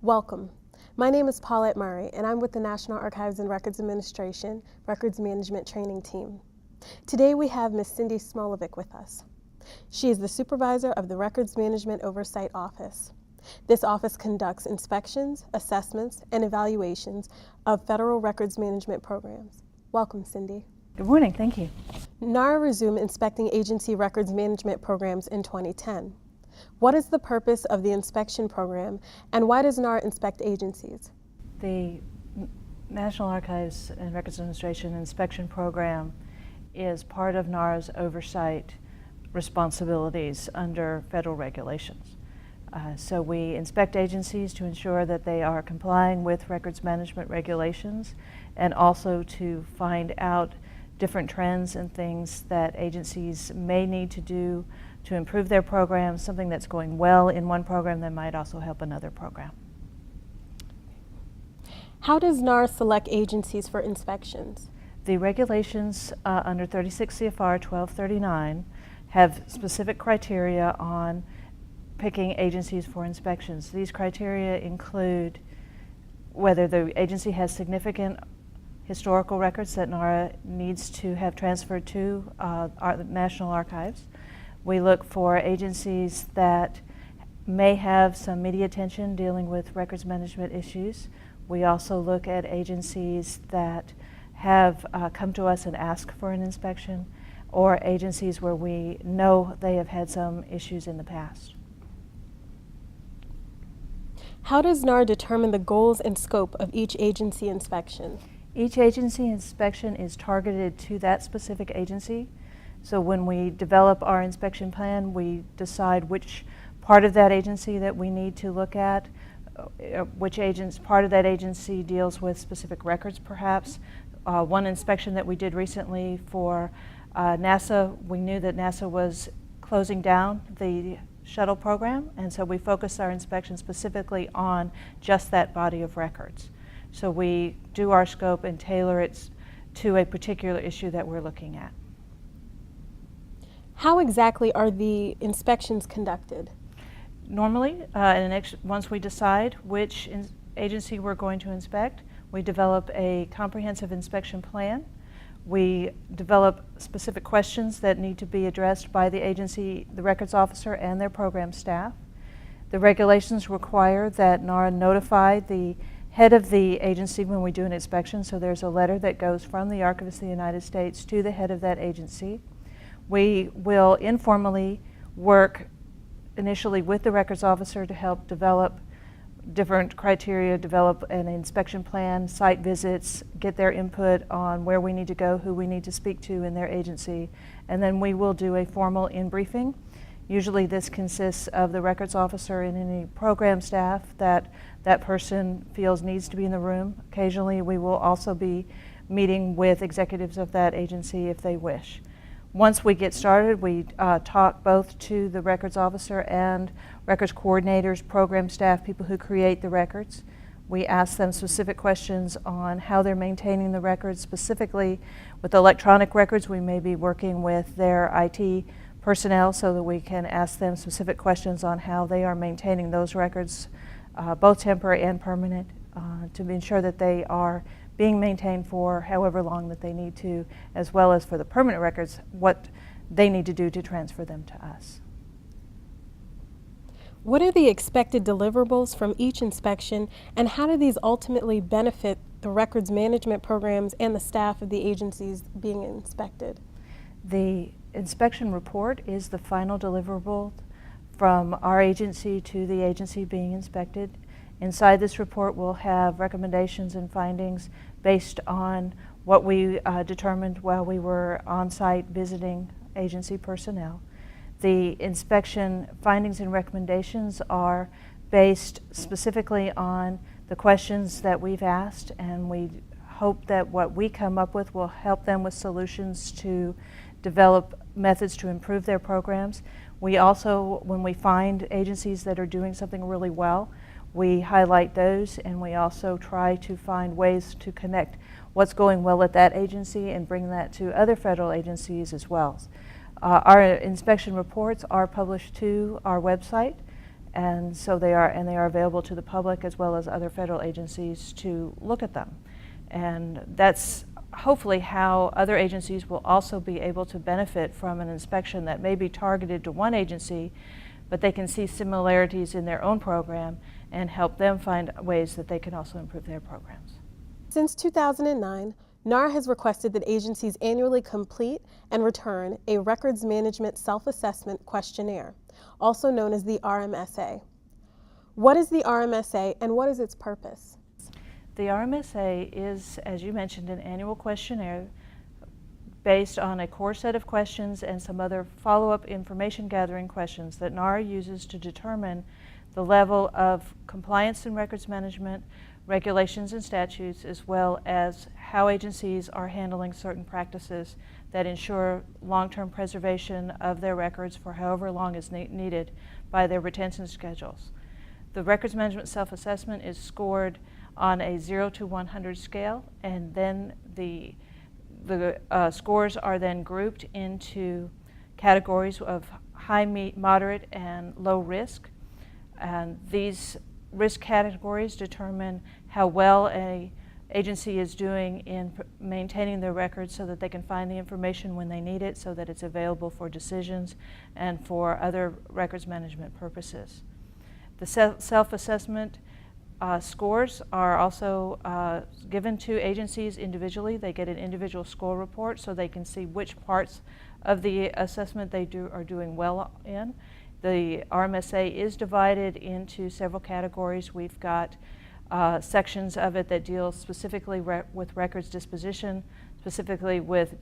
Welcome. My name is Paulette Murray, and I'm with the National Archives and Records Administration Records Management Training Team. Today we have Ms. Cindy Smolovic with us. She is the supervisor of the Records Management Oversight Office. This office conducts inspections, assessments, and evaluations of federal records management programs. Welcome, Cindy. Good morning, thank you. NARA resumed inspecting agency records management programs in 2010. What is the purpose of the inspection program, and why does NARA inspect agencies? The National Archives and Records Administration inspection program is part of NARA's oversight responsibilities under federal regulations. So we inspect agencies to ensure that they are complying with records management regulations, and also to find out different trends and things that agencies may need to do to improve their program, something that's going well in one program that might also help another program. How does NARA select agencies for inspections? The regulations under 36 CFR 1239 have specific criteria on picking agencies for inspections. These criteria include whether the agency has significant historical records that NARA needs to have transferred to our National Archives. We look for agencies that may have some media attention dealing with records management issues. We also look at agencies that have come to us and asked for an inspection, or agencies where we know they have had some issues in the past. How does NARA determine the goals and scope of each agency inspection? Each agency inspection is targeted to that specific agency. So when we develop our inspection plan, we decide which part of that agency that we need to look at, which part of that agency deals with specific records perhaps. One inspection that we did recently for NASA, we knew that NASA was closing down the shuttle program, and so we focused our inspection specifically on just that body of records. So we do our scope and tailor it to a particular issue that we're looking at. How exactly are the inspections conducted? Normally, once we decide which agency we're going to inspect, we develop a comprehensive inspection plan. We develop specific questions that need to be addressed by the agency, the records officer, and their program staff. The regulations require that NARA notify the head of the agency when we do an inspection, so there's a letter that goes from the Archivist of the United States to the head of that agency. We will informally work initially with the records officer to help develop different criteria, develop an inspection plan, site visits, get their input on where we need to go, who we need to speak to in their agency, and then we will do a formal in-briefing. Usually this consists of the records officer and any program staff that person feels needs to be in the room. Occasionally we will also be meeting with executives of that agency if they wish. Once we get started, we talk both to the records officer and records coordinators, program staff, people who create the records. We ask them specific questions on how they're maintaining the records. Specifically with electronic records, we may be working with their IT personnel so that we can ask them specific questions on how they are maintaining those records, both temporary and permanent, to ensure that they are being maintained for however long that they need to, as well as for the permanent records, what they need to do to transfer them to us. What are the expected deliverables from each inspection, and how do these ultimately benefit the records management programs and the staff of the agencies being inspected? The inspection report is the final deliverable from our agency to the agency being inspected. Inside this report we'll have recommendations and findings based on what we determined while we were on site visiting agency personnel. The inspection findings and recommendations are based specifically on the questions that we've asked, and we hope that what we come up with will help them with solutions to develop methods to improve their programs. We also, when we find agencies that are doing something really well, we highlight those, and we also try to find ways to connect what's going well at that agency and bring that to other federal agencies as well. Our inspection reports are published to our website, And so they are available to the public as well as other federal agencies to look at them. And that's hopefully how other agencies will also be able to benefit from an inspection that may be targeted to one agency, but they can see similarities in their own program and help them find ways that they can also improve their programs. Since 2009, NARA has requested that agencies annually complete and return a Records Management Self-Assessment Questionnaire, also known as the RMSA. What is the RMSA and what is its purpose? The RMSA is, as you mentioned, an annual questionnaire based on a core set of questions and some other follow-up information gathering questions that NARA uses to determine the level of compliance in records management, regulations and statutes, as well as how agencies are handling certain practices that ensure long-term preservation of their records for however long is needed by their retention schedules. The records management self-assessment is scored on a 0 to 100 scale, and then the scores are then grouped into categories of high, moderate, and low risk. And these risk categories determine how well an agency is doing in maintaining their records so that they can find the information when they need it, so that it's available for decisions and for other records management purposes. The self-assessment scores are also given to agencies individually. They get an individual score report so they can see which parts of the assessment they are doing well in. The RMSA is divided into several categories. We've got sections of it that deal specifically with records disposition, specifically with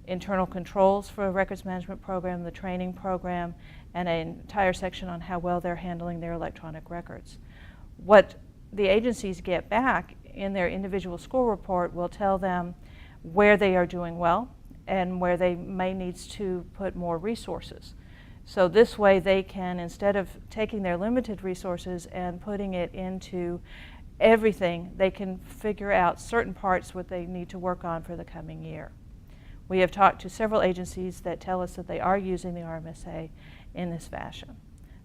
internal controls for a records management program, the training program, and an entire section on how well they're handling their electronic records. What the agencies get back in their individual score report will tell them where they are doing well and where they may need to put more resources. So this way they can, instead of taking their limited resources and putting it into everything, they can figure out certain parts what they need to work on for the coming year. We have talked to several agencies that tell us that they are using the RMSA in this fashion.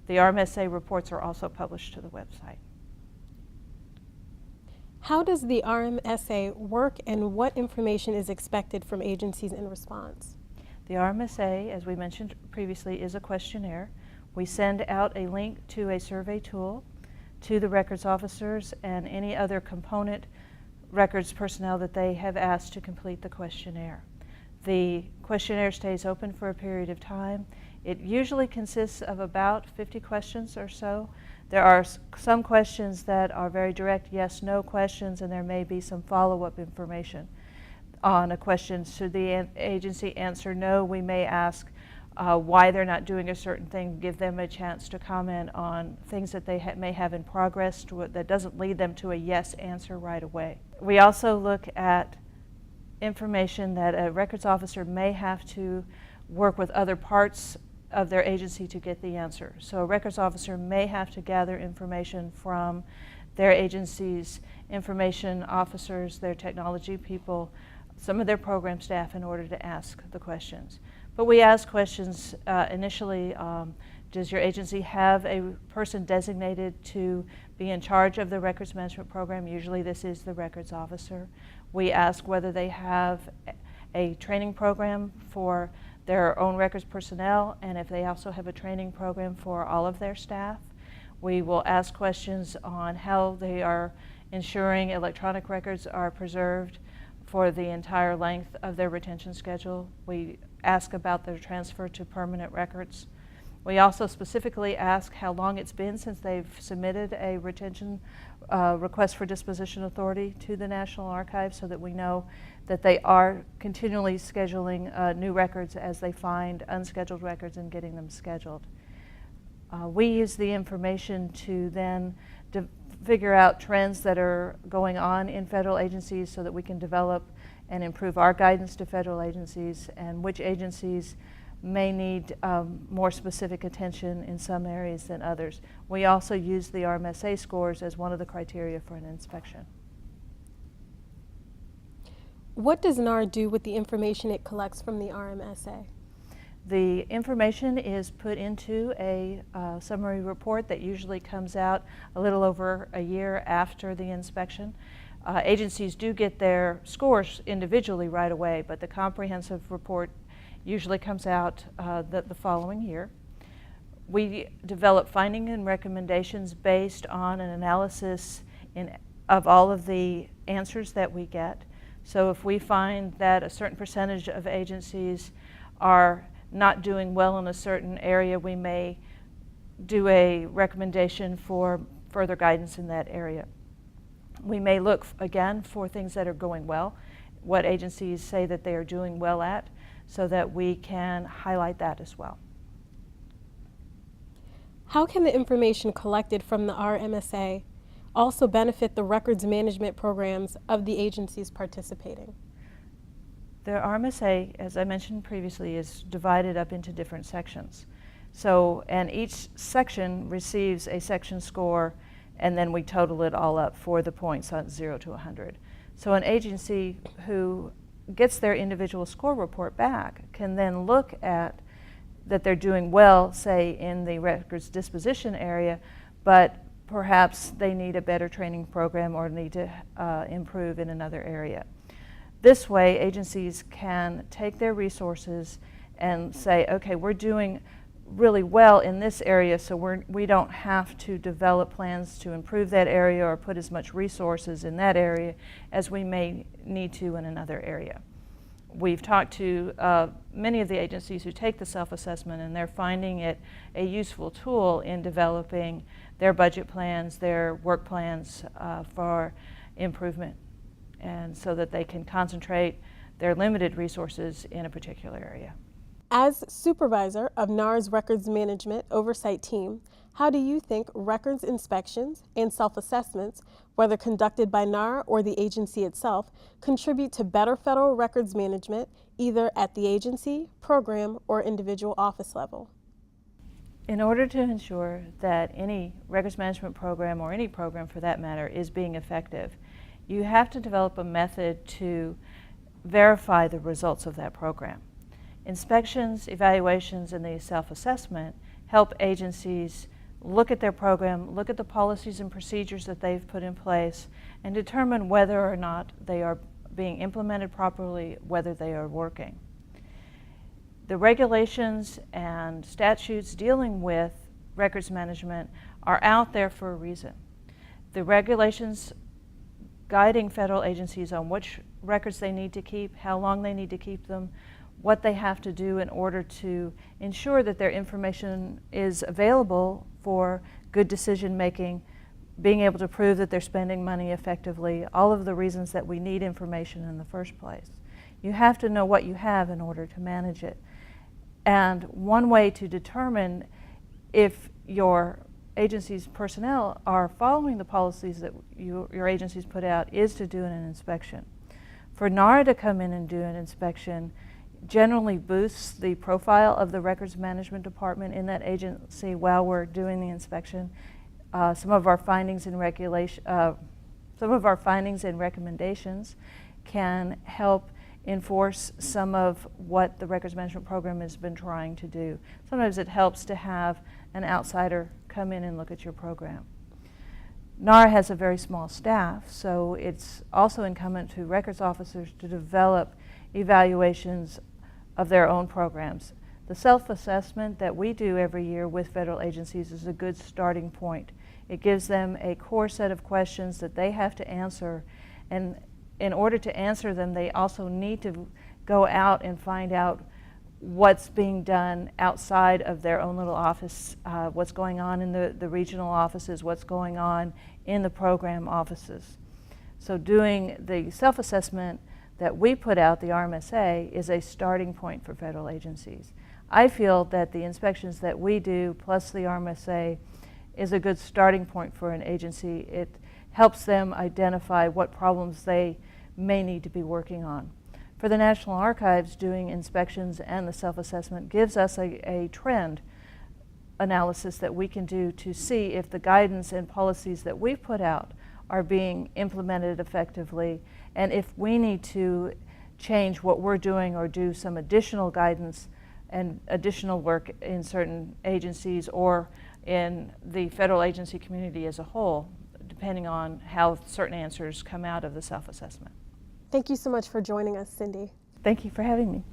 The RMSA reports are also published to the website. How does the RMSA work and what information is expected from agencies in response? The RMSA, as we mentioned previously, is a questionnaire. We send out a link to a survey tool to the records officers and any other component records personnel that they have asked to complete the questionnaire. The questionnaire stays open for a period of time. It usually consists of about 50 questions or so. There are some questions that are very direct yes/no questions, and there may be some follow-up information on a question. Should the agency answer no, we may ask why they're not doing a certain thing, give them a chance to comment on things that they may have in progress that doesn't lead them to a yes answer right away. We also look at information that a records officer may have to work with other parts of their agency to get the answer. So a records officer may have to gather information from their agency's information officers, their technology people, some of their program staff in order to ask the questions. But we ask questions initially, does your agency have a person designated to be in charge of the records management program? Usually this is the records officer. We ask whether they have a training program for their own records personnel, and if they also have a training program for all of their staff. We will ask questions on how they are ensuring electronic records are preserved for the entire length of their retention schedule. We ask about their transfer to permanent records. We also specifically ask how long it's been since they've submitted a retention request for disposition authority to the National Archives, so that we know that they are continually scheduling new records as they find unscheduled records and getting them scheduled. We use the information to then figure out trends that are going on in federal agencies so that we can develop and improve our guidance to federal agencies, and which agencies may need more specific attention in some areas than others. We also use the RMSA scores as one of the criteria for an inspection. What does NARA do with the information it collects from the RMSA? The information is put into a summary report that usually comes out a little over a year after the inspection. Agencies do get their scores individually right away, but the comprehensive report usually comes out the following year. We develop findings and recommendations based on an analysis of all of the answers that we get. So if we find that a certain percentage of agencies are not doing well in a certain area, we may do a recommendation for further guidance in that area. We may look again for things that are going well, what agencies say that they are doing well at, so that we can highlight that as well. How can the information collected from the RMSA also benefit the records management programs of the agencies participating? The RMSA, as I mentioned previously, is divided up into different sections. So, and each section receives a section score, and then we total it all up for the points on 0 to 100. So an agency who gets their individual score report back can then look at that they're doing well, say, in the records disposition area, but perhaps they need a better training program or need to improve in another area. This way, agencies can take their resources and say, okay, we're doing really well in this area, so we don't have to develop plans to improve that area or put as much resources in that area as we may need to in another area. We've talked to many of the agencies who take the self-assessment, and they're finding it a useful tool in developing their budget plans, their work plans for improvement, and so that they can concentrate their limited resources in a particular area. As supervisor of NARA's Records Management Oversight Team, how do you think records inspections and self-assessments, whether conducted by NARA or the agency itself, contribute to better federal records management, either at the agency, program, or individual office level? In order to ensure that any records management program, or any program for that matter, is being effective, you have to develop a method to verify the results of that program. Inspections, evaluations, and the self-assessment help agencies look at their program, look at the policies and procedures that they've put in place, and determine whether or not they are being implemented properly, whether they are working. The regulations and statutes dealing with records management are out there for a reason. The regulations guiding federal agencies on which records they need to keep, how long they need to keep them, what they have to do in order to ensure that their information is available for good decision making, being able to prove that they're spending money effectively, all of the reasons that we need information in the first place. You have to know what you have in order to manage it. And one way to determine if your agency's personnel are following the policies that your agencies put out is to do an inspection. For NARA to come in and do an inspection generally boosts the profile of the records management department in that agency while we're doing the inspection. Some of our findings and recommendations can help enforce some of what the records management program has been trying to do. Sometimes it helps to have an outsider come in and look at your program. NARA has a very small staff, so it's also incumbent to records officers to develop evaluations of their own programs. The self-assessment that we do every year with federal agencies is a good starting point. It gives them a core set of questions that they have to answer, and in order to answer them, they also need to go out and find out what's being done outside of their own little office, what's going on in the regional offices, what's going on in the program offices. So doing the self-assessment that we put out, the RMSA, is a starting point for federal agencies. I feel that the inspections that we do, plus the RMSA, is a good starting point for an agency. It helps them identify what problems they may need to be working on. For the National Archives, doing inspections and the self-assessment gives us a trend analysis that we can do to see if the guidance and policies that we've put out are being implemented effectively, and if we need to change what we're doing or do some additional guidance and additional work in certain agencies or in the federal agency community as a whole, depending on how certain answers come out of the self-assessment. Thank you so much for joining us, Cindy. Thank you for having me.